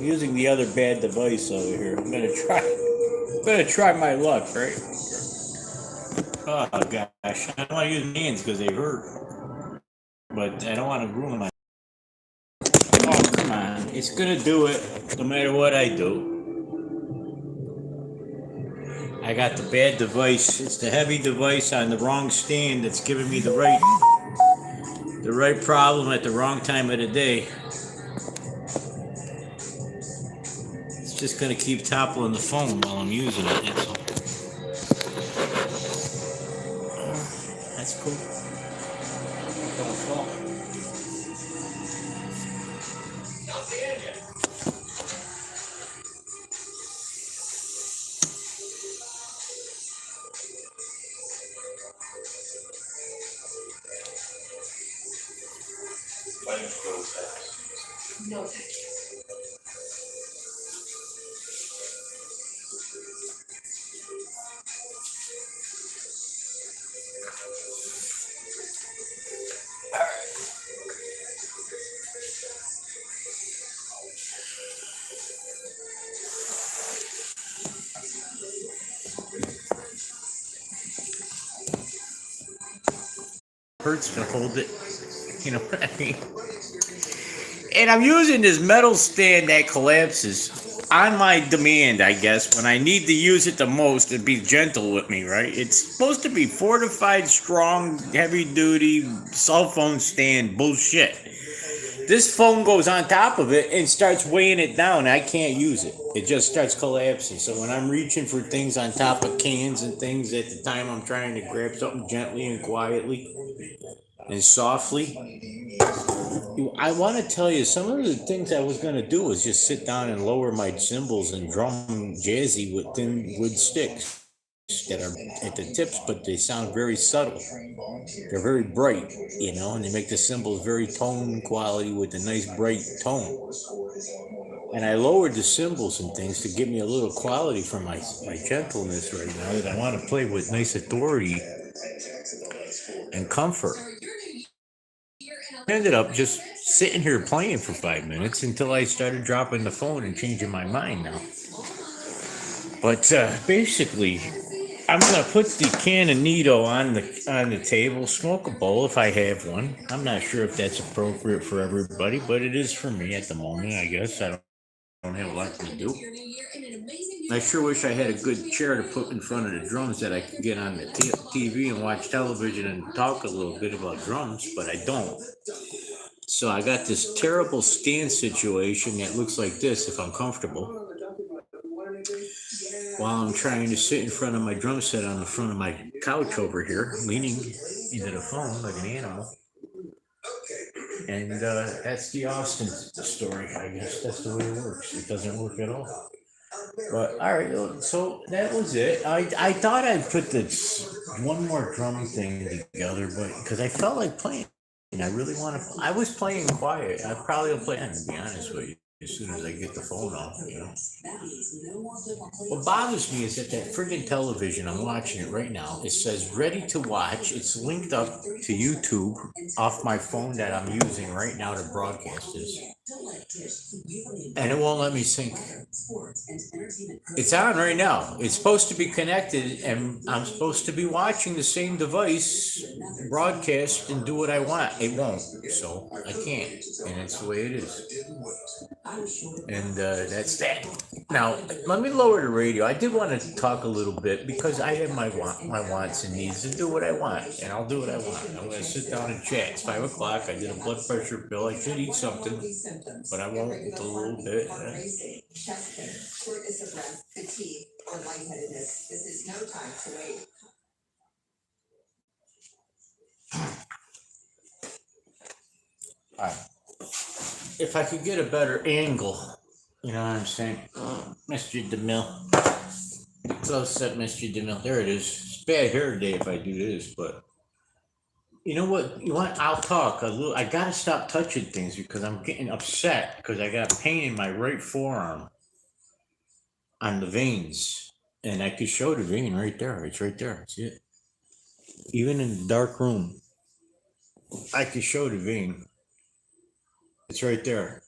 I'm using the other bad device over here. I'm gonna try my luck, right? Oh gosh, I don't want to use my hands because they hurt, but I don't want to ruin my. Oh come on, it's gonna do it no matter what I do. I got the bad device. It's the heavy device on the wrong stand that's giving me the right problem at the wrong time of the day. It's just gonna keep toppling the phone while I'm using it. That's cool. Don't fall. Hurts to hold it. You know what I mean? And I'm using this metal stand that collapses on my demand, I guess, when I need to use it the most and be gentle with me, right? It's supposed to be fortified, strong, heavy duty cell phone stand bullshit. This phone goes on top of it and starts weighing it down. I can't use it. It just starts collapsing. So when I'm reaching for things on top of cans and things at the time I'm trying to grab something gently and quietly and softly, I want to tell you some of the things I was going to do was just sit down and lower my cymbals and drum jazzy with thin wood sticks that are at the tips, but they sound very subtle. They're very bright, and they make the cymbals very tone quality with a nice bright tone. And I lowered the cymbals and things to give me a little quality for my gentleness right now that I want to play with nice authority and comfort. I ended up just sitting here playing for 5 minutes until I started dropping the phone and changing my mind now. But basically, I'm gonna put the can of Nito on the table, smoke a bowl if I have one. I'm not sure if that's appropriate for everybody, but it is for me at the moment. I guess I don't have a lot to do. I sure wish I had a good chair to put in front of the drums that I could get on the TV and watch television and talk a little bit about drums, but I don't. So I got this terrible stand situation that looks like this if I'm comfortable. While I'm trying to sit in front of my drum set on the front of my couch over here, leaning into the phone like an animal. And that's the Austin story, I guess. That's the way it works. It doesn't work at all. But all right, so that was it. I thought I'd put this one more drum thing together, but because I felt like playing, and I really want to. I was playing quiet. I probably will play, to be honest with you, as soon as I get the phone off. What bothers me is that friggin' television, I'm watching it right now, it says ready to watch. It's linked up to YouTube off my phone that I'm using right now to broadcast this. And it won't let me sync. It's on right now. It's supposed to be connected, and I'm supposed to be watching the same device broadcast and do what I want. It won't, so I can't, and it's the way it is. And that's that. Now, let me lower the radio. I did want to talk a little bit because I have my wants and needs to do what I want, and I'll do what I want. I'm going to sit down and chat. It's 5 o'clock. I did a blood pressure pill. I should eat something, but I won't until a little bit. Fatigue or lightheadedness. This is no time to wait. All right. If I could get a better angle, you know what I'm saying? Mr. DeMille. Close up, Mr. DeMille. There it is. It's bad hair day if I do this, but you know what? I'll talk a little. I gotta stop touching things because I'm getting upset because I got pain in my right forearm on the veins, and I could show the vein right there. It's right there. See it? Even in the dark room, I could show the vein. It's right there.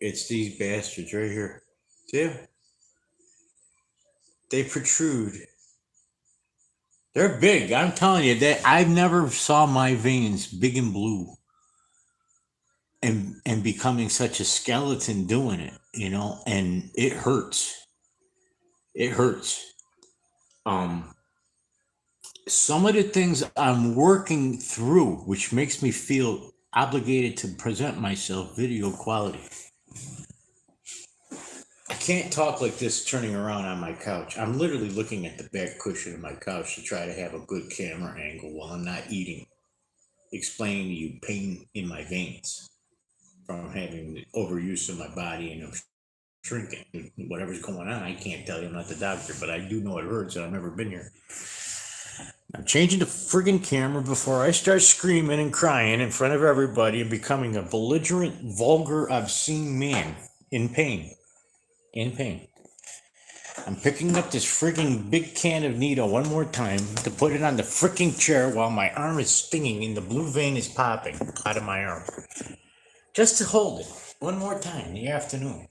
It's these bastards right here. See 'em? They protrude. They're big. I'm telling you that I've never saw my veins big and blue and becoming such a skeleton doing it, and it hurts. It hurts. Um some of the things I'm working through, which makes me feel obligated to present myself video quality. I can't talk like this turning around on my couch. I'm literally looking at the back cushion of my couch to try to have a good camera angle while I'm not eating, explaining to you pain in my veins from having the overuse of my body and I'm shrinking. Whatever's going on, I can't tell you. I'm not the doctor, but I do know it hurts and I've never been here. I'm changing the friggin' camera before I start screaming and crying in front of everybody and becoming a belligerent, vulgar, obscene man in pain. In pain. I'm picking up this friggin' big can of Nito one more time to put it on the frickin' chair while my arm is stinging and the blue vein is popping out of my arm. Just to hold it one more time in the afternoon.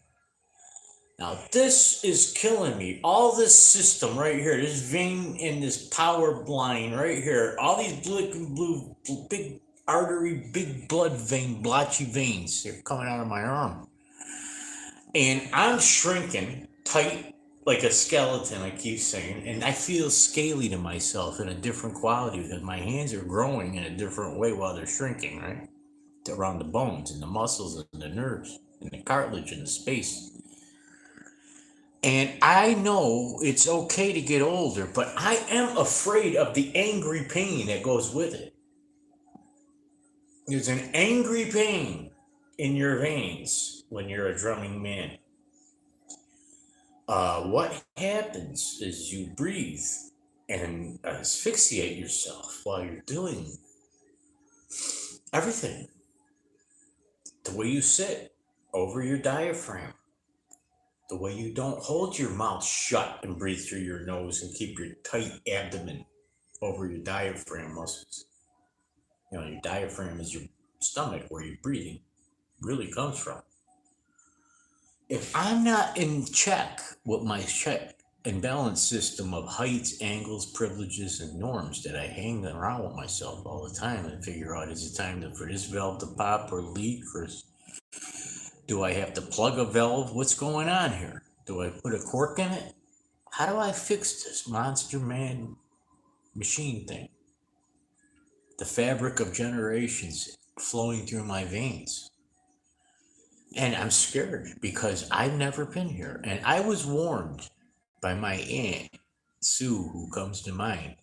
Now, this is killing me. All this system right here, this vein and this power line right here, all these blue, big artery, big blood vein, blotchy veins, they're coming out of my arm. And I'm shrinking tight like a skeleton, I keep saying, and I feel scaly to myself in a different quality because my hands are growing in a different way while they're shrinking, right? Around the bones and the muscles and the nerves and the cartilage and the space. And I know it's okay to get older, but I am afraid of the angry pain that goes with it. There's an angry pain in your veins when you're a drumming man. What happens is you breathe and asphyxiate yourself while you're doing everything. The way you sit over your diaphragm, the way you don't hold your mouth shut and breathe through your nose and keep your tight abdomen over your diaphragm muscles. Your diaphragm is your stomach where your breathing really comes from. If I'm not in check with my check and balance system of heights, angles, privileges, and norms that I hang around with myself all the time and figure out, is it time for this valve to pop or leak, or do I have to plug a valve? What's going on here? Do I put a cork in it? How do I fix this monster man machine thing? The fabric of generations flowing through my veins. And I'm scared because I've never been here. And I was warned by my aunt, Sue, who comes to mind,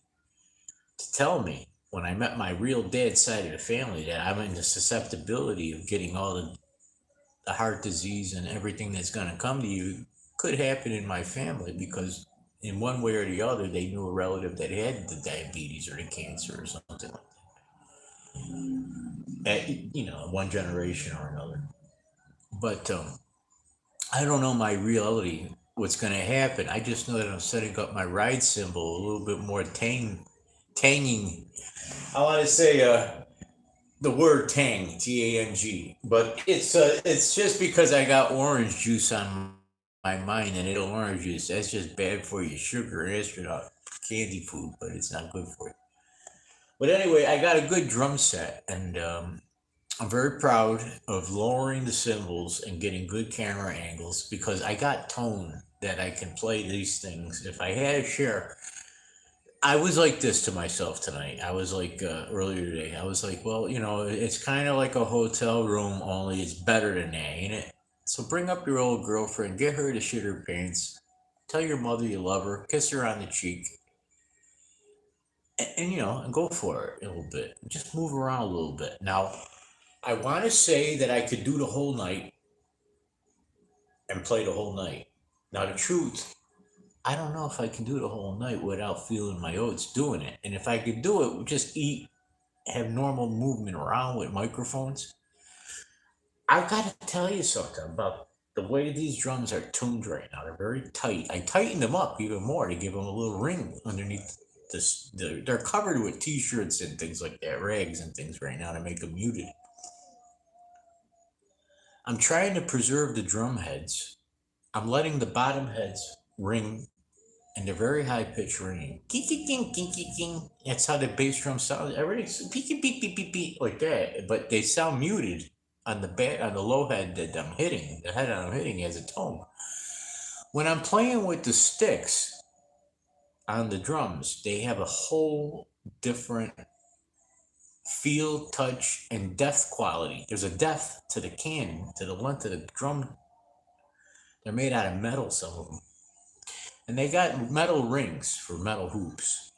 to tell me when I met my real dad's side of the family that I'm in the susceptibility of getting all the heart disease and everything that's going to come to you could happen in my family because in one way or the other, they knew a relative that had the diabetes or the cancer or something like that. One generation or another. But I don't know my reality, what's going to happen. I just know that I'm setting up my ride symbol a little bit more tanging. I want to say the word tang, T-A-N-G, but it's just because I got orange juice on my mind, and it'll orange juice. That's just bad for you. Sugar, astronaut, candy food, but it's not good for you. But anyway, I got a good drum set, and I'm very proud of lowering the cymbals and getting good camera angles because I got tone that I can play these things. If I had a share, I was like this to myself tonight. I was like earlier today. I was like, well, it's kind of like a hotel room, only it's better than that, ain't it? So bring up your old girlfriend, get her to shit her pants, tell your mother you love her, kiss her on the cheek, and go for it a little bit. Just move around a little bit. Now, I want to say that I could do the whole night and play the whole night. Now, the truth, I don't know if I can do the whole night without feeling my oats doing it. And if I could do it, just eat, have normal movement around with microphones. I got to tell you something about the way these drums are tuned right now. They're very tight. I tightened them up even more to give them a little ring underneath this. They're covered with t-shirts and things like that, rags and things right now to make them muted. I'm trying to preserve the drum heads. I'm letting the bottom heads ring and they're very high pitched ringing. King, king, king, king, king, king. That's how the bass drum sounds. Everything's beep, beep, beep, beep, beep, beep, like that. But they sound muted on on the low head that I'm hitting. The head I'm hitting has a tone. When I'm playing with the sticks on the drums, they have a whole different feel, touch, and depth quality. There's a depth to the can, to the length of the drum. They're made out of metal, some of them. And they got metal rings for metal hoops.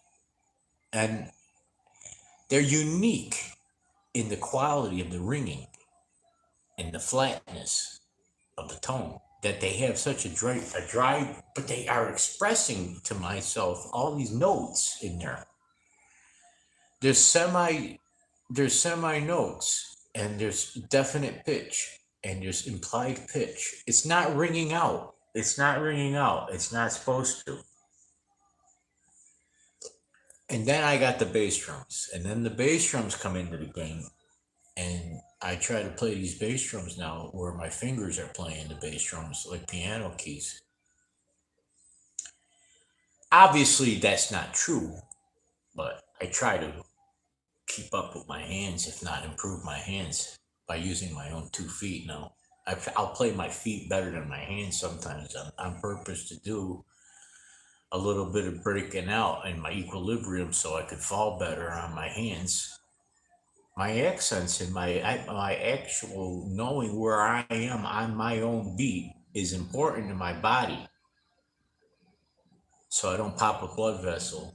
And they're unique in the quality of the ringing and the flatness of the tone that they have such a dry, but they are expressing to myself all these notes in there. There's semi notes and there's definite pitch and there's implied pitch. It's not ringing out. It's not ringing out. It's not supposed to. And then I got the bass drums. And then the bass drums come into the game. And I try to play these bass drums now where my fingers are playing the bass drums like piano keys. Obviously, that's not true, but I try to keep up with my hands, if not improve my hands, by using my own 2 feet now. I'll play my feet better than my hands sometimes on purpose to do a little bit of breaking out in my equilibrium so I could fall better on my hands. My accents and my actual knowing where I am on my own beat is important to my body so I don't pop a blood vessel.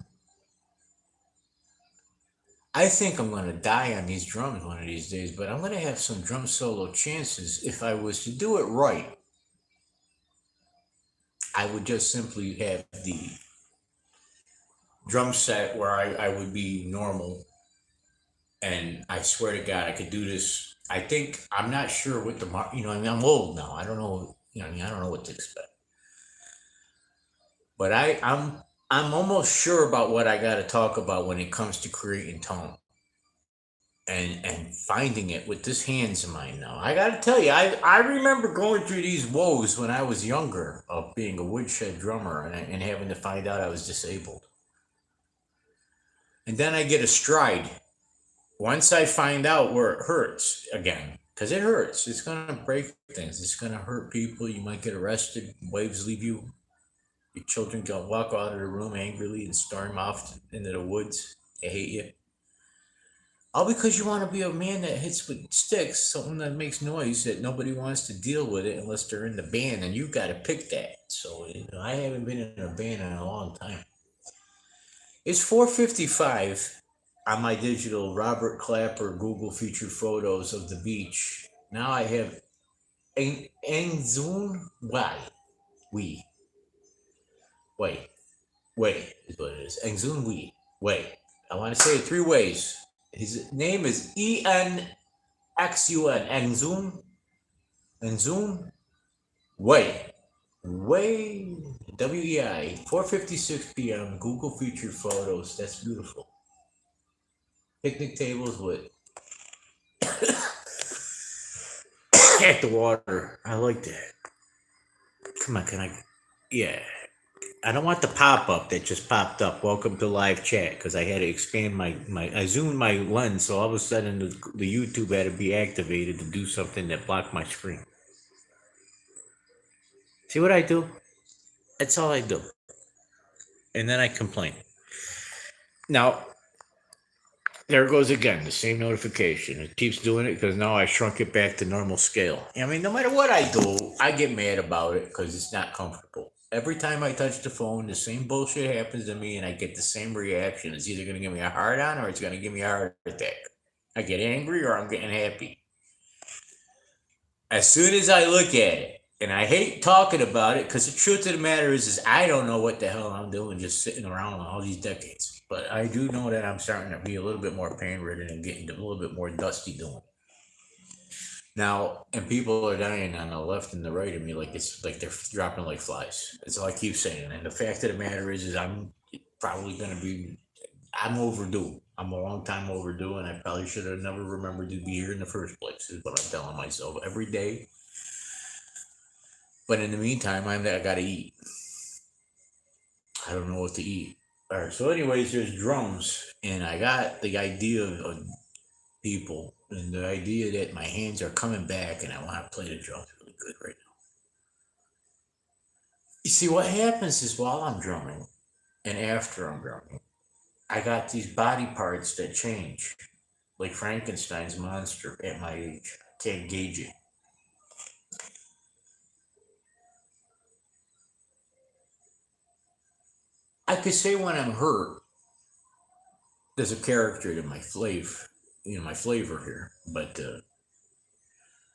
I think I'm going to die on these drums one of these days, but I'm going to have some drum solo chances. If I was to do it right, I would just simply have the drum set where I would be normal. And I swear to God, I could do this. I think I'm not sure what I'm old now. I don't know. I don't know what to expect. But I'm almost sure about what I got to talk about when it comes to creating tone and finding it with this hands of mine now. I got to tell you, I remember going through these woes when I was younger of being a woodshed drummer and having to find out I was disabled. And then I get a stride. Once I find out where it hurts again, because it hurts, it's going to break things. It's going to hurt people. You might get arrested. Waves leave you. Your children can walk out of the room angrily and storm off into the woods. They hate you. All because you want to be a man that hits with sticks, something that makes noise that nobody wants to deal with it unless they're in the band, and you got to pick that. So, I haven't been in a band in a long time. It's 4:55 on my digital Robert Clapper Google featured photos of the beach. Now I have Engzoon Wei. Wait is what it is. Engzoon Wei. I want to say it 3 ways. His name is Enxun. Engzoon Wei. Wei. 4:56 p.m. Google featured photos. That's beautiful. Picnic tables with at the water. I like that. Come on, can I? Yeah. I don't want the pop up that just popped up. Welcome to live chat because I had to expand I zoomed my lens, so all of a sudden the YouTube had to be activated to do something that blocked my screen. See what I do? That's all I do. And then I complain. Now, there it goes again, the same notification. It keeps doing it because now I shrunk it back to normal scale. I mean, no matter what I do, I get mad about it because it's not comfortable. Every time I touch the phone, the same bullshit happens to me and I get the same reaction. It's either going to give me a hard on or it's going to give me a heart attack. I get angry or I'm getting happy. As soon as I look at it, and I hate talking about it because the truth of the matter is I don't know what the hell I'm doing just sitting around all these decades. But I do know that I'm starting to be a little bit more pain-ridden and getting a little bit more dusty doing it. Now, and people are dying on the left and the right of me like it's like they're dropping like flies. That's all I keep saying. And the fact of the matter is I'm probably going to be, I'm overdue. I'm a long time overdue, and I probably should have never remembered to be here in the first place, is what I'm telling myself every day. But in the meantime, I gotta eat. I don't know what to eat. All right. So, anyways, there's drums, and I got the idea of people and the idea that my hands are coming back, and I want to play the drums really good right now. You see, what happens is while I'm drumming and after I'm drumming, I got these body parts that change, like Frankenstein's monster at my age. Can't gauge it. I could say when I'm hurt, there's a character to my my flavor here, but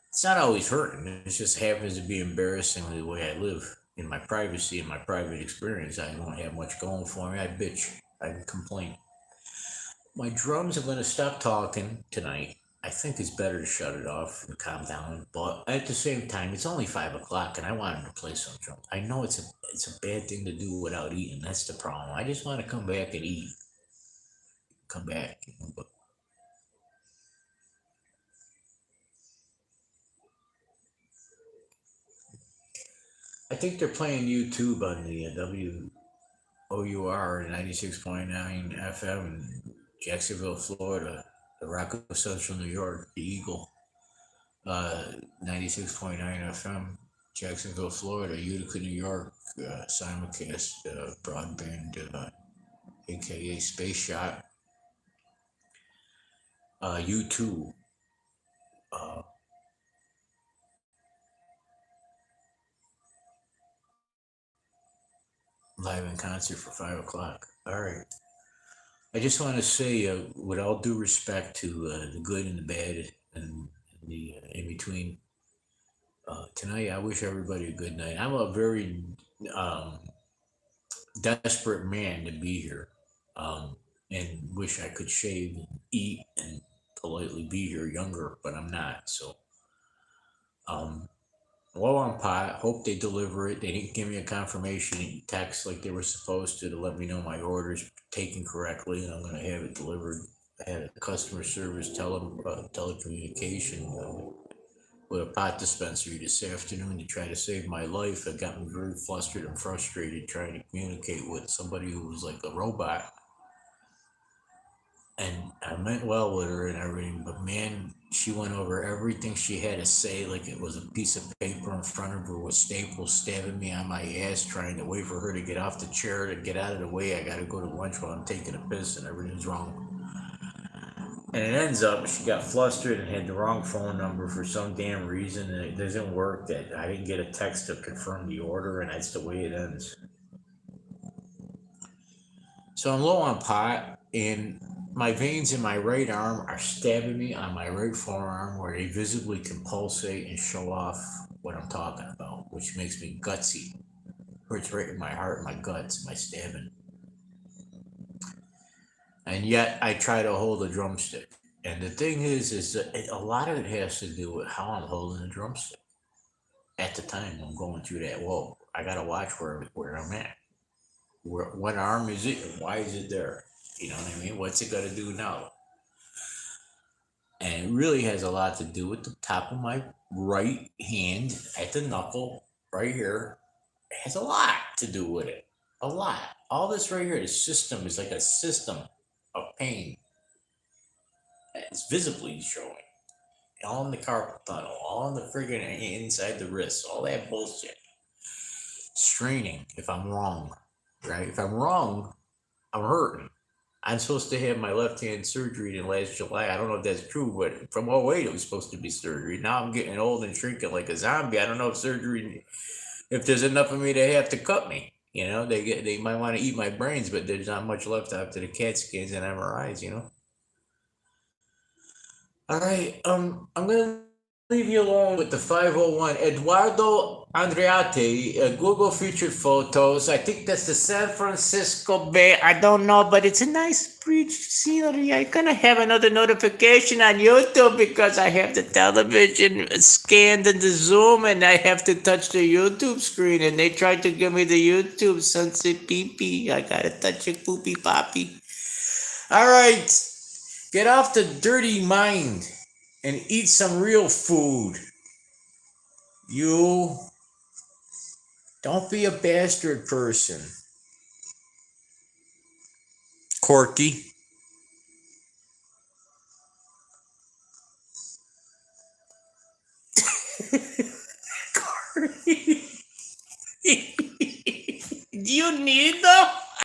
it's not always hurting. It just happens to be embarrassingly the way I live in my privacy, in my private experience. I don't have much going for me. I bitch. I complain. My drums are going to stop talking tonight. I think it's better to shut it off and calm down. But at the same time, it's only 5 o'clock, and I want him to play some drums. I know it's a bad thing to do without eating. That's the problem. I just want to come back and eat. Come back. But I think they're playing YouTube on the WOUR 96.9 FM, Jacksonville, Florida, the Rock of Central New York, the Eagle, 96.9 FM, Jacksonville, Florida, Utica, New York, simulcast broadband, aka Space Shot, U2, uh, live in concert for 5 o'clock. All right. I just want to say, with all due respect to the good and the bad and the in between, tonight I wish everybody a good night. I'm a very um, desperate man to be here, and wish I could shave and eat and politely be here younger, but I'm not. So, um, low on pot. Hope they deliver it. They didn't give me a confirmation text like they were supposed to let me know my order's taken correctly, and I'm going to have it delivered. I had a customer service telecommunication with a pot dispensary this afternoon to try to save my life. It got me very flustered and frustrated trying to communicate with somebody who was like a robot. And I meant well with her and everything, but man, she went over everything she had to say like it was a piece of paper in front of her with staples stabbing me on my ass, trying to wait for her to get off the chair to get out of the way. I gotta go to lunch while I'm taking a piss and everything's wrong. And it ends up she got flustered and had the wrong phone number for some damn reason, and it doesn't work. That I didn't get a text to confirm the order, and that's the way it ends. So I'm low on pot, and my veins in my right arm are stabbing me on my right forearm where they visibly can pulsate and show off what I'm talking about, which makes me gutsy. Hurts right in my heart, my guts, my stabbing. And yet I try to hold a drumstick. And the thing is that a lot of it has to do with how I'm holding the drumstick. At the time I'm going through that, whoa, I gotta watch where I'm at. What arm is it and why is it there? You know what I mean? What's it got to do now? And it really has a lot to do with the top of my right hand at the knuckle right here. It has a lot to do with it. A lot. All this right here, the system is like a system of pain. It's visibly showing. All in the carpal tunnel, all in the friggin' inside the wrist, all that bullshit. Straining if I'm wrong, right? If I'm wrong, I'm hurting. I'm supposed to have my left hand surgery in last July. I don't know if that's true, but from 08 it was supposed to be surgery. Now I'm getting old and shrinking like a zombie. I don't know if surgery, if there's enough of me to have to cut me. You know, they might want to eat my brains, but there's not much left after the CAT scans and MRIs. You know. All right, I'm gonna leave you alone with the 501. Eduardo Andreatti, Google featured photos. I think that's the San Francisco Bay. I don't know, but it's a nice beach scenery. I'm gonna have another notification on YouTube because I have the television scanned in the Zoom and I have to touch the YouTube screen and they tried to give me the YouTube sunset pee. I gotta touch it poopy poppy. All right. Get off the dirty mind and eat some real food. You Don't be a bastard person. Corky. Do you need them?